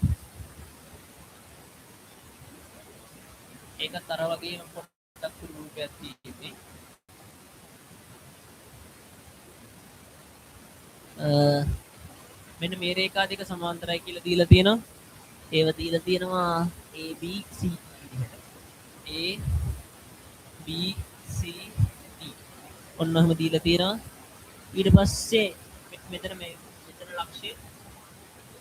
ඒකත් අර වගේම පොඩ්ඩක් රූපයක් තියෙන්නේ. මෙන්න මේ රේඛා දෙක සමාන්තරයි කියලා දීලා තියෙනවා. ඒව දීලා තියෙනවා A B C විදිහට. A B C D. ඔන්න ඔහම දීලා තියෙනවා. ඊට පස්සේ මෙතන මෙතන ලක්ෂය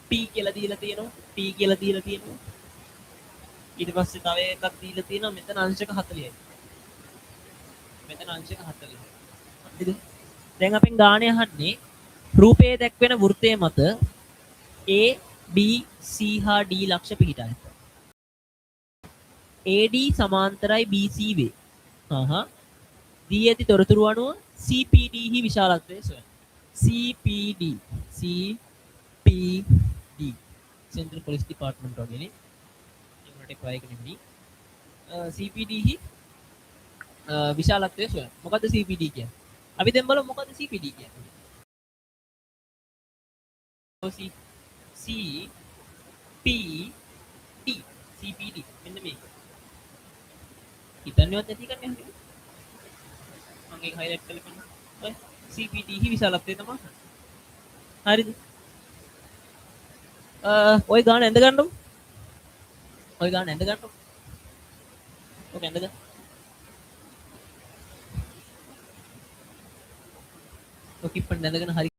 P කියලා දීලා තියෙනවා. P කියලා දීලා තියෙනවා. ඊට පස්සේ තව එකක් දීලා තියෙනවා මෙතන අංශක 40යි. මෙතන අංශක 40යි. හරිද? දැන් අපෙන් ගාණය අහන්නේ රූපයේ දැක්වෙන වෘත්තයේ මත A B C හා D ලක්ෂ පිහිටා ඇත. AD සමාන්තරයි BC වේ. දී ඇති තොරතුරු අනුව CPD හි විශාලත්වය සොයන්න. CPD Central Police Department වගේනේ. ඒකට එපා එක නෙමෙයි. CPD හි විශාලත්වය සොයන්න. මොකද්ද CPD කියන්නේ? අපි දැන් බලමු මොකද්ද CPD කියන්නේ. C P D CPD මෙන්න මේක. හිතන්නේවත් නැති එකක් නේ. මම ඒක highlight කරලා පෙන්නන්න. ඔය CPD හි විශාලත්වය තමයි. හරිද? ඔය ගාන ඇඳ ගන්නකො. ඔය ගාන ඇඳ ගන්නකො. ඔක ඇඳ ගන්න. ඔක ඉප්පන් ඇඳගෙන හරි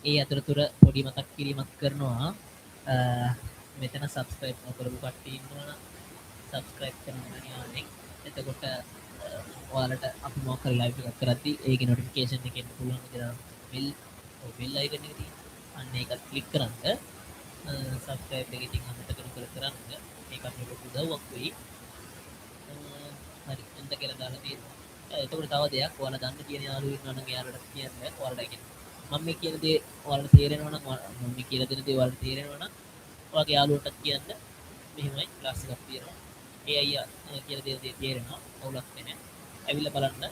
ඒ අතරතුර පොඩි මතක් කිරීමක් කරනවා. මෙතන subscribe නොකරපු කට්ටිය ඉන්නවා නම් subscribe කරන්න අනිවාර්යෙන්. එතකොට ඔයාලට අපි මොකක් හරි live එකක් කරද්දී ඒකේ notification එක එන්න පුළුවන් විදිහට bell icon එක තියෙනවා. අන්න ඒකත් click කරන්න. subscribe එක ඉතින් අමතක නොකර කරන්න. ඒක අපිට ලොකු උදව්වක් වෙයි. හරි එන්න කියලා දාලා තියෙනවා. එතකොට තව දෙයක් ඔයාලා දන්න කියන යාළුවෝ ඉන්නවා නම් එයාලට කියන්න. ඔයාලට කියන්නේ මම මේ කියන දේ ඔයාලට තේරෙනවා නම් මම මේ කියලා දෙන දේ ඔයාලට තේරෙනවා නම් ඔයාගේ යාළුවන්ටත් කියන්න. මෙහෙමයි ක්ලාස් එකක් තියෙනවා. ඒ අයියා කියලා දෙන දේ තේරෙනවා. අවුලක් නැහැ. ඇවිල්ලා බලන්න.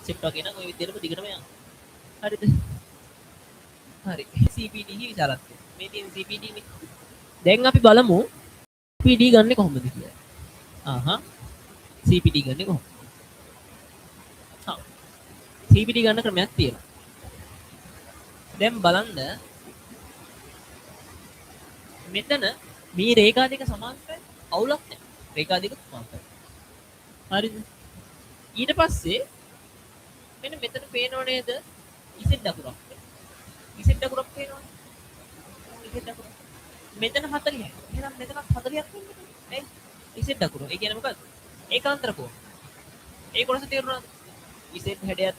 සෙට් වගේ නම් ওই විදිහටම දිගටම යන්න. හරිද? හරි. CPD හි විශාලත්වය. මේ තියෙන CPD නේ. දැන් අපි බලමු CPD ගන්නෙ කොහොමද කියලා. CPD ගන්නෙ කොහොමද? CPD ගන්න ක්‍රමයක් තියෙනවා. දැන් බලන්න මෙතන මේ රේඛා දෙක සමාන්තරයි අවුලක් නැහැ. රේඛා දෙක සමාන්තරයි. හරිද? ඊට පස්සේ මෙන්න මෙතන පේනව නේද? ඉසෙට් දකුරක්. ඉසෙට් දකුරක් පේනවනේ. ඉසෙට් දකුර. මෙතන 40යි. එහෙනම් මෙතනත් 40ක් වෙන්නේ. නේ? ඉසෙට් දකුර. ඒ කියන්නේ මොකද්ද? ඒකාන්තර කෝණ. ඒ කොටස තේරුණාද? ඉසෙට් හැඩයත්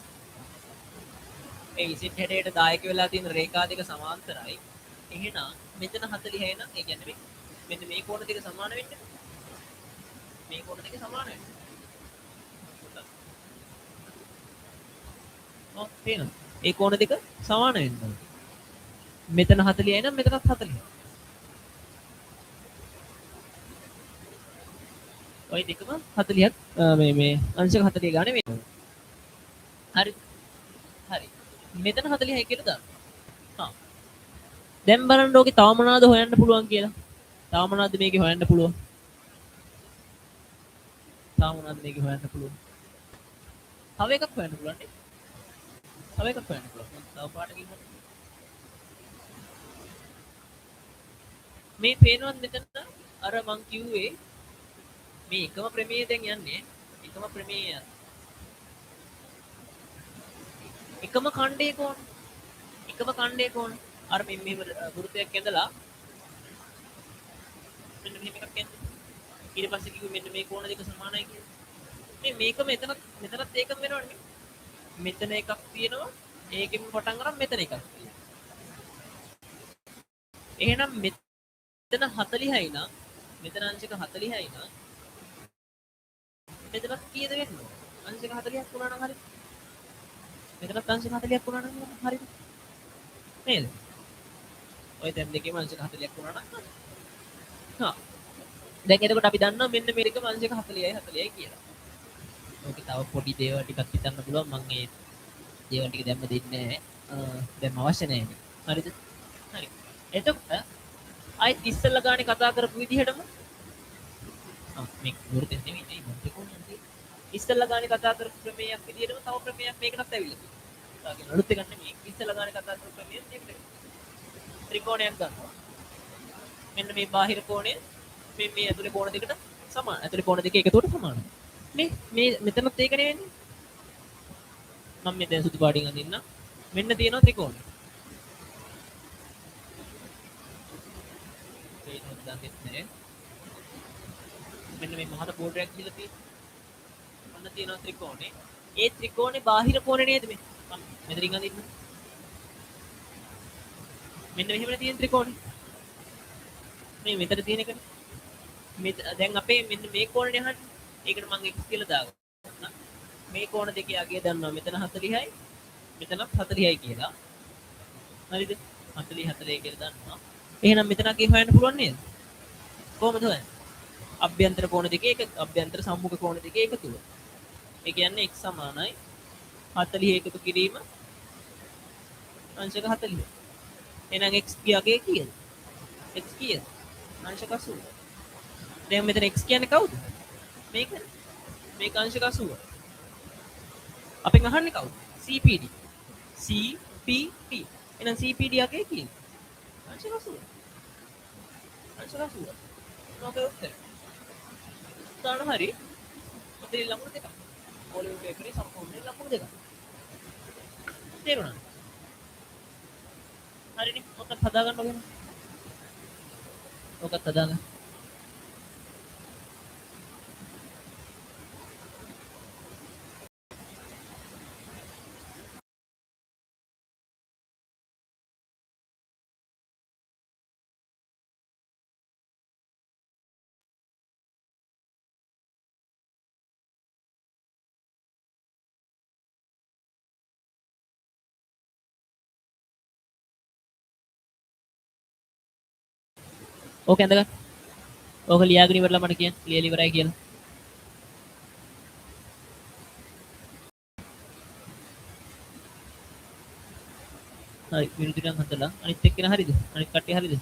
ඒ ඉසෙට් හැඩයට දායක වෙලා තියෙන රේඛා දෙක සමාන්තරයි. එහෙනම් මෙතන 40යි නම් ඒ කියන්නේ මෙන්න මේ කෝණ දෙක සමාන වෙන්නේ. මේ කෝණ දෙක සමාන වෙන්නේ. ඔව් තේරෙනවද? ඒ කෝණ දෙක සමාන වෙනවා. මෙතන 40යි නම් මෙතනත් 40යි. ඔය දෙකම 40ක් මේ අංශක 40 ගානේ වෙනවා. හරි. හරි. මෙතන 40යි කියලා දාන්න. දැන් බලන්න ඕකේ තව මොනවද හොයන්න පුළුවන් කියලා. තව මොනවද මේකේ හොයන්න පුළුවන්? තව මොනවද මේකේ හොයන්න පුළුවන්? තව එකක් හොයන්න පුළුවන් නේ. තව එකක් හොයන්න පුළුවන්. තව පාඩකින් මේ පේනවත් මෙතන අර මං කිව්වේ මේ එකම ප්‍රමේය දැන් යන්නේ එකම ප්‍රමේය එකම ඛණ්ඩයේ කෝණ. එකම ඛණ්ඩයේ කෝණ. අර මෙහෙම වෘත්තයක් ඇඳලා මෙන්න මෙහෙම එකක් ඇඳ. ඊට පස්සේ කිව්වේ මෙන්න මේ කෝණ දෙක සමානයි කියලා. මේක මෙතනත් ඒකම වෙනවනේ. මෙතන එකක් තියෙනවා. ඒකෙන් පටන් අරන් මෙතන එකක් තියෙනවා. එහෙනම් මෙතන 40යි නම් මෙතන අංශක 40යි නම් මෙතනත් කීයද වෙන්නේ? අංශක 40ක් වුණා නම් හරි. මෙතනත් අංශක 40ක් වුණා නම් හරිද? නේද? ඔය දැන් දෙකේම අංශක 40ක් වුණා නම් හරි. හා. දැන් එතකොට අපි දන්නවා මෙන්න මේකම අංශක 40යි 40යි කියලා. ඕකේ තව පොඩි දේවල් ටිකක් හිතන්න පුළුවන්. මම මේ දේවල් ටික දැම්ම දෙන්නේ නැහැ. දැන් අවශ්‍ය නැහැ. හරිද? හරි. එතකොට ආයෙත් ඉස්සෙල්ලා ගානේ කතා කරපු විදිහටම මේ වෘත්තෙ නෙමෙයි නේ මොකද කොහොමද? ඉස්සෙල්ලා ගානේ කතා කරපු ක්‍රමයක් විදිහටම තව ක්‍රමයක් මේකටත් ඇවිල්ලා තියෙනවා. ඒගොල්ලෝ අලුත් එකක් නෙමෙයි. ඉස්සෙල්ලා ගානේ කතා කරපු ක්‍රමයක් මේකට. ත්‍රිකෝණයක් ගන්නවා. මෙන්න මේ බාහිර කෝණය මේ ඇතුලේ කෝණ දෙකට සමාන. ඇතුලේ කෝණ දෙක එකතුවට සමානයි. මේ මෙතනත් ඒකනේ වෙන්නේ. මම මේ දැන් සුදු පාටින් අඳින්න. මෙන්න තියෙනවා ත්‍රිකෝණය. ඒක හොඳට නැහැ. මෙන්න මේ මහත බෝඩරයක් දීලා තියෙනවා. අන්න තියෙනවා ත්‍රිකෝණේ. ඒ ත්‍රිකෝණේ බාහිර කෝණේ නේද මේ? මම මෙතනින් අඳින්න. මෙන්න මෙහෙමනේ තියෙන ත්‍රිකෝණේ. මේ මෙතන තියෙන එකනේ. මේ දැන් අපේ මෙන්න මේ කෝණේ අහන්නේ. ඒකට මම x කියලා දාගන්නවා. මේ කෝණ දෙකේ අගය දන්නවා. මෙතන 40යි. මෙතනත් 40යි කියලා. හරිද? 40 40 කියලා දන්නවා. එහෙනම් මෙතන අගය හොයන්න පුළුවන් නේද? කොහොමද හොයන්නේ? අභ්‍යන්තර කෝණ දෙකේ එක අභ්‍යන්තර සම්මුඛ කෝණ දෙකේ එකතුව. ඒ කියන්නේ x සමානයි 40 එකතු කිරීම අංශක 40. එහෙනම් x කියාගේ කීයද? x කීයද? අංශක 80. දැන් මෙතන x කියන්නේ කවුද? මේක අංශක 80. අපෙන් අහන්නේ කවුද? CPD. CPD. එහෙනම් CPD යගේ කීයද? අංශක 80. අංශක 80. මොකද උත්තරේ? උදාහරණ හරි. ඔතේ ලකුණු දෙකක්. පොලිව් පේපරේ සම්පූර්ණ ලකුණු දෙකක්. තේරුණාද? හරිනේ. ඔකත් හදාගන්න ඕනේ. ඔකත් හදාගන්න. ඕක ඇඳගන්න. ඕක ලියාගෙන ඉවරලා මට කියන්න. ලියලා ඉවරයි කියලා. හරි විරුද්ධ නම් හදලා අනිත් එක්කෙනා හරිද? අනිත් කට්ටිය හරිද?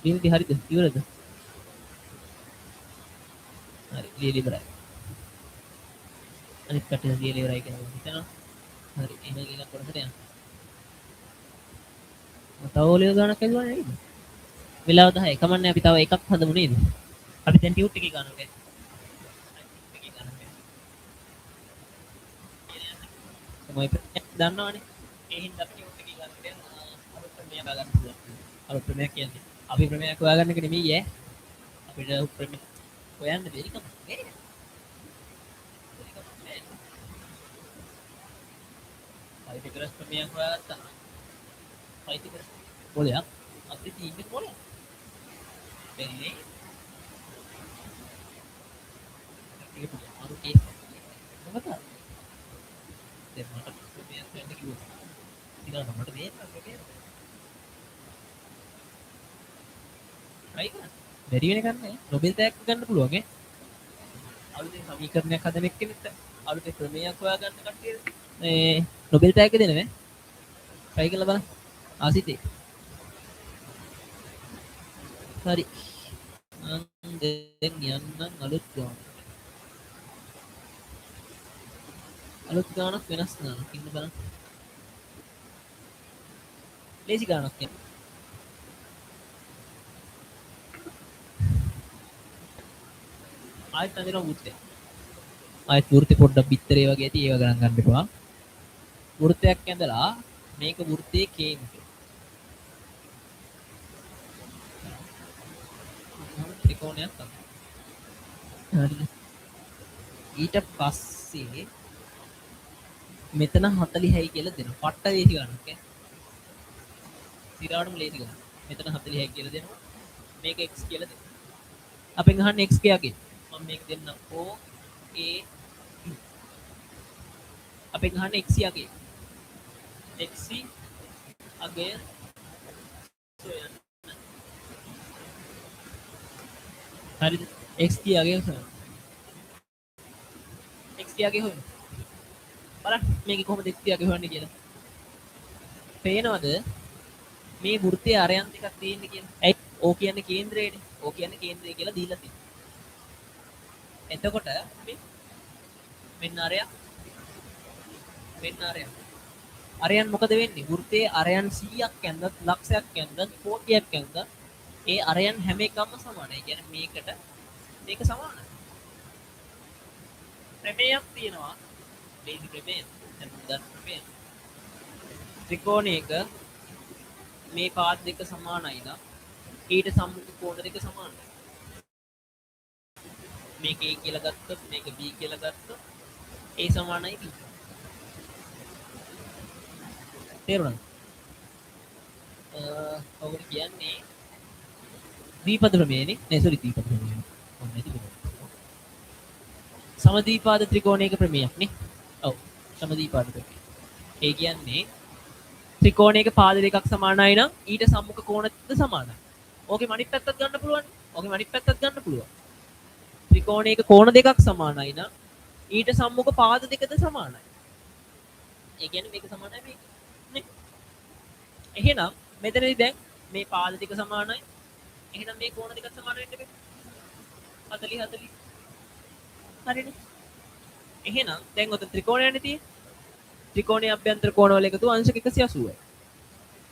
විරුද්ධ හරිද? ඉවරද? හරි ලියලා ඉවරයි. අනිත් කට්ටිය ලියලා ඉවරයි කියලා මම හිතනවා. හරි එහෙනම් ඊළඟ කොටසට යන්න. තව ඔලිය ගානක් ඇදුවා නේද? වෙලාව 10යි. කමන්නේ අපි තව එකක් හදමු නේද? අපි දැන් ටියුට් එකේ ගන්නවා නේද? මොයි දන්නවනේ. ඒ හින්දා අපි ටියුට් එකේ ගන්න දැන් අලුත් ප්‍රමේය හදාගන්න පුළුවන්. අලුත් ප්‍රමේය කියන්නේ අපි ප්‍රමේයක් හොයාගන්න එක නෙමෙයි ඈ. අපිට ප්‍රමේය හොයන්න බැරි කම. පයිතගොරස් ප්‍රමේයක් හොයාගත්තා. පයිතගොරස් මොලයක් අපිට ඉන්නේ මොලයක්. බැරිනේ. ඒක අරු කේස්. මොකද? දැන් මට ප්‍රමේයක් හොයන්න කිව්වා. ඉතින් මට මේ ප්‍රමේය. right නේද? බැරි වෙන එකක් නෑ. නොබෙල් තෑග්ග ගන්න පුළුවන් ඈ. අලුතෙන් සමීකරණයක් හදන එක්කෙනෙක්ට අලුතෙන් ප්‍රමේයක් හොයාගන්න කට්ටියට මේ නොබෙල් තෑග්ග දෙනවා ඈ. try කරලා බලන්න. ආසිතේ. හරි. මම දැන් යන්නම් අලුත් ගාන. අලුත් ගානක් වෙනස් ගානක් ඉන්න බලන්න. ලේසි ගානක් කියන්නේ. ආයෙත් අඳිනවා වෘත්තය. ආයෙත් වෘත්ති පොඩ්ඩක් බිත්තරේ වගේ ඇති ඒව ගණන් ගන්න එපා. වෘත්තයක් ඇඳලා මේක වෘත්තයේ කේන්ද්‍රය. ත්‍රිකෝණයක් තමයි. හරිද? ඊට පස්සේ මෙතන 40යි කියලා දෙනවා. පට්ට ලේසි ගන්නක් ඈ. සිරාවටම ලේසි ගන්න. මෙතන 40යි කියලා දෙනවා. මේක x කියලා දෙනවා. අපෙන් අහන්නේ x කයාගේ. මම මේක දෙන්නම් o a අපෙන් අහන්නේ x යගේ. x අගය සොයන්න. හරිද? x කයාගේ සොයන්න. x කයාගේ හොයන්න. බලන්න මේක කොහොමද x කයාගේ හොයන්නේ කියලා. පේනවද? මේ වෘත්තයේ අරයන් ටිකක් තියෙන්නේ කියලා. ඒ O කියන්නේ කේන්ද්‍රයනේ. O කියන්නේ කේන්ද්‍රය කියලා දීලා තියෙනවා. එතකොට මෙන්න අරයන් මෙන්න අරයන්. අරයන් මොකද වෙන්නේ? වෘත්තයේ අරයන් 100ක් ඇඳත් ලක්ෂයක් ඇඳත් කෝටියක් ඇඳත් ඒ අරයන් හැම එකම සමානයි. ඒ කියන්නේ මේක සමානයි. ප්‍රමේයක් තියෙනවා. ලේසි ප්‍රමේය. දැන් උදාහරණ ප්‍රමේය. ත්‍රිකෝණයක මේ පාද දෙක සමානයි නම් ඊට සම්මුඛ කෝණ දෙක සමානයි. මේක A කියලා ගත්තොත් මේක B කියලා ගත්තොත් A සමානයි B. තේරුණාද? ඔකට කියන්නේ ද්විපද ප්‍රමේයනේ. නෑ සෝරි ද්විපද ප්‍රමේය. ඔන්න ඒක. සමද්විපාද ත්‍රිකෝණයක ප්‍රමේයක් නේ. ඔව්. සමද්විපාද ප්‍රමේය. ඒ කියන්නේ ත්‍රිකෝණයක පාද දෙකක් සමානයි නම් ඊට සම්මුඛ කෝණද සමානයි. ඕකේ අනිත් පැත්තත් ගන්න පුළුවන්. ඕකේ අනිත් පැත්තත් ගන්න පුළුවන්. ත්‍රිකෝණයක කෝණ දෙකක් සමානයි නම් ඊට සම්මුඛ පාද දෙකද සමානයි. ඒ කියන්නේ මේක සමානයි මේක. නේ? එහෙනම් මෙතනදී දැන් මේ පාද දෙක සමානයි. එහෙනම් මේ කෝණ දෙකත් සමාන වෙන්න බෑ. 40 40. හරිනේ. එහෙනම් දැන් ඔතන ත්‍රිකෝණයනේ තියෙන්නේ. ත්‍රිකෝණයේ අභ්‍යන්තර කෝණවල එකතු අංශක 180යි.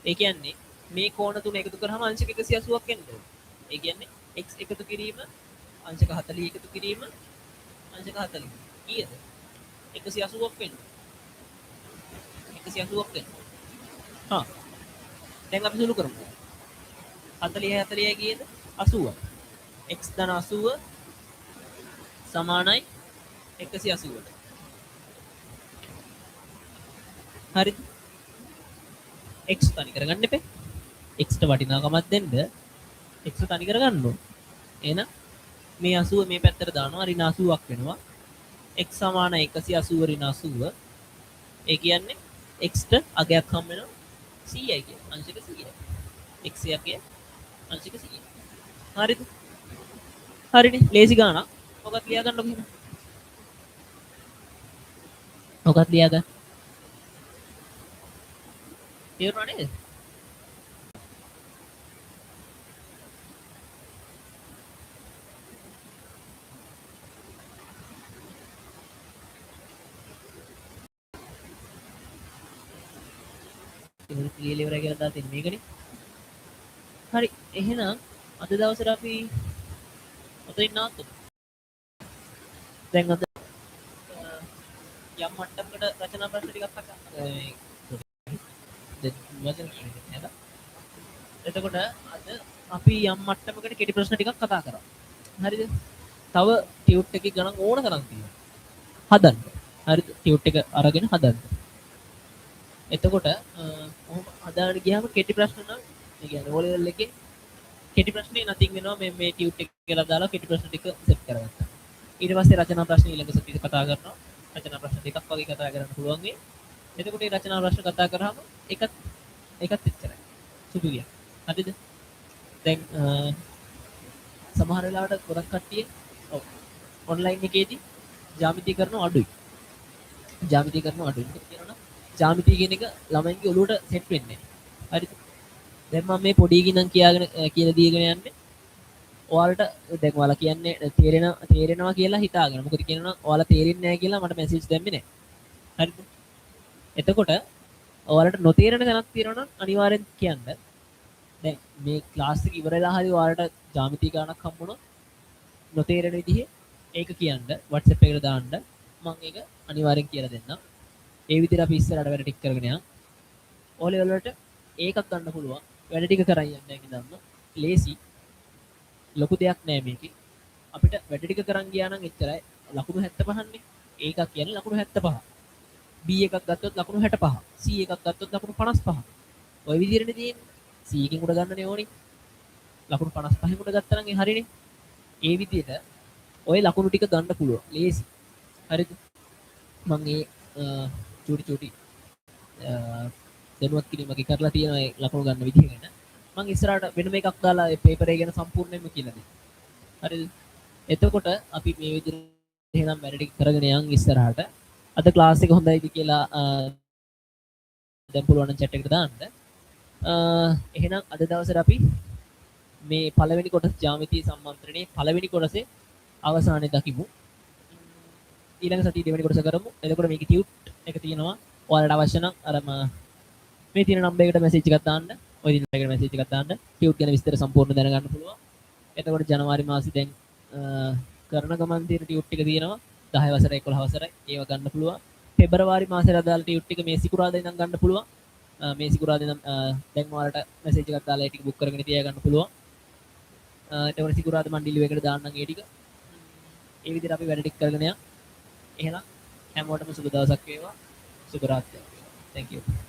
ඒ කියන්නේ මේ කෝණ තුන එකතු කරාම අංශක 180ක් එන්න ඕනේ. ඒ කියන්නේ x එකතු කිරීම අංශක 40 එකතු කිරීම අංශක 40. කීයද? 180ක් වෙන්න. 180ක් වෙන්න. හා. දැන් අපි සුළු කරමු. 40 40 කීයද? 80. x ධන 80 සමානයි 180ට. හරිද? x තනි කරගන්න එපේ. x ට වටිනාකමක් දෙන්න x තනි කරගන්න ඕන. එහෙනම් මේ 80 මේ පැත්තට දානවා ඍණ 80ක් වෙනවා. x සමාන 180 ඍණ 80. ඒ කියන්නේ x ට අගයක් හම් වෙනවා 100යි කියන්නේ. අංශක 100යි. x යගේ අංශක 100යි. හරිද? හරිනේ. ලේසි ගානක්. ඔකත් ලියා ගන්නකො එහෙනම්. ඔකත් ලියා ගන්න. තේරුණා නේද? ඒක ක්ලියර් ඉවරයි කියලා දාලා තියෙන මේකනේ. හරි. එහෙනම් අද දවසේ අපි ඔතනින් නවත්වමු. දැන් අද යම් මට්ටමකට රචනා ප්‍රශ්න ටිකක් අහන්න. එතකොට අද අපි යම් මට්ටමකට කෙටි ප්‍රශ්න ටිකක් කතා කරා. හරිද? තව ටියුට් එකේ ගණන් ඕන තරම් තියෙනවා. හදන්න. හරිද? ටියුට් එක අරගෙන හදන්න. එතකොට ඔහොම හදාගෙන ගියාම කෙටි ප්‍රශ්න නම් ඒ කියන්නේ O level එකේ කෙටි ප්‍රශ්නේ නැතික් වෙනවා මේ ටියුට් එක කියලා දාලා කෙටි ප්‍රශ්න ටික සෙට් කරගත්තා. ඊට පස්සේ රචනා ප්‍රශ්න ඊළඟ සතියේ කතා කරනවා. රචනා ප්‍රශ්න දෙකක් වගේ කතා කරන්න පුළුවන් වෙයි. එතකොට මේ රචනා ප්‍රශ්න කතා කරාම ඒකත් එච්චරයි. සුදු ගියා. හරිද? දැන් සමහර වෙලාවට ගොඩක් කට්ටිය ඔව් ඔන්ලයින් එකේදී ජ්‍යාමිති කරන අඩුයි. ජ්‍යාමිති කරන අඩුයි. කියනවනම් ජ්‍යාමිති කියන එක ළමයින්ගේ ඔළුවට සෙට් වෙන්නේ නැහැ. හරිද? දැන් මම මේ පොඩි ගිනම් කියලා දීගෙන යන්නේ. ඔයාලට දැන් ඔයාලා කියන්නේ තේරෙනවා කියලා හිතාගෙන. මොකද කියනවා ඔයාලා තේරෙන්නේ නැහැ කියලා මට මැසේජ් දැම්මේ නැහැ. හරිද? එතකොට ඔයාලට නොතේරෙන තැනක් තියෙනවා නම් අනිවාර්යෙන් කියන්න. දැන් මේ ක්ලාස් එක ඉවරලා හරි ඔයාලට ජ්‍යාමිති ගණනක් හම්බුනොත් නොතේරෙන විදිහේ ඒක කියන්න WhatsApp එකට දාන්න. මම ඒක අනිවාර්යෙන් කියලා දෙන්නම්. ඒ විදිහට අපි ඉස්සරහට වැඩ ටික කරගෙන යන්න. O level වලට ඒකක් ගන්න පුළුවන්. වැඩ ටික කරන් යන්න ඒකදන්න. ලේසි. ලොකු දෙයක් නෑ මේකේ. අපිට වැඩ ටික කරන් ගියා නම් එච්චරයි. ලකුණු 75න්නේ. ඒකක් කියන්නේ ලකුණු 75. B එකක් ගත්තොත් ලකුණු 65. C එකක් ගත්තොත් ලකුණු 55. ඔය විදිහටනේ තියෙන්නේ. C එකෙන් උඩ ගන්නනේ ඕනේ. ලකුණු 55න් උඩ ගත්තා නම් ඒ හරිනේ. ඒ විදිහට ඔය ලකුණු ටික ගන්න පුළුවන්. ලේසි. හරිද? මම ඒ චූටි දැනුවත් කිරීමක් කරලා තියෙනවා ඒ ලකුණු ගන්න විදිහ ගැන. මම ඉස්සරහට වෙනම එකක් දාලා ඒ පේපර් එක ගැන සම්පූර්ණයෙන්ම කියලා දෙන්න. හරිද? එතකොට අපි මේ විදිහට එහෙනම් වැඩ ටික කරගෙන යන් ඉස්සරහට. අද ක්ලාස් එක හොඳයිද කියලා දැන් පුළුවන් නම් chat එකට දාන්න. එහෙනම් අද දවසේ අපි මේ පළවෙනි කොටස ජ්‍යාමිතිය සම්මන්ත්‍රණයේ පළවෙනි කොටසේ අවසානයේ දකිමු. ඊළඟ සතියේ දෙවෙනි කොටස කරමු. එතකොට මේකේ ටියුට් එක තියෙනවා. ඔයාලට අවශ්‍ය නම් අර මේ තියෙන නම්බර් එකට මැසේජ් එකක් දාන්න. ওই දින එකට මැසේජ් එකක් දාන්න. ටියුට් ගැන විස්තර සම්පූර්ණ දැනගන්න පුළුවන්. එතකොට ජනවාරි මාසෙ දැන් කරන ගමන් තියෙන ටියුට් ටික තියෙනවා. 10 වසරයි 11 වසරයි ඒව ගන්න පුළුවන්. පෙබරවාරි මාසෙට අදාළ ටියුට් ටික මේ සිකුරාදා ඉඳන් ගන්න පුළුවන්. මේ සිකුරාදා ඉඳන් දැන් ඔයාලට මැසේජ් එකක් දාලා ඒ ටික බුක් කරගෙන තියා ගන්න පුළුවන්. එතකොට සිකුරාදා මන් ඩිලිවර් එකට දාන්නම් ඒ ටික. ඒ විදිහට අපි වැඩ ටික කරගෙන යන්න. එහෙනම් හැමෝටම සුබ දවසක් වේවා. සුබ රාත්‍රියක් වේවා. Thank you.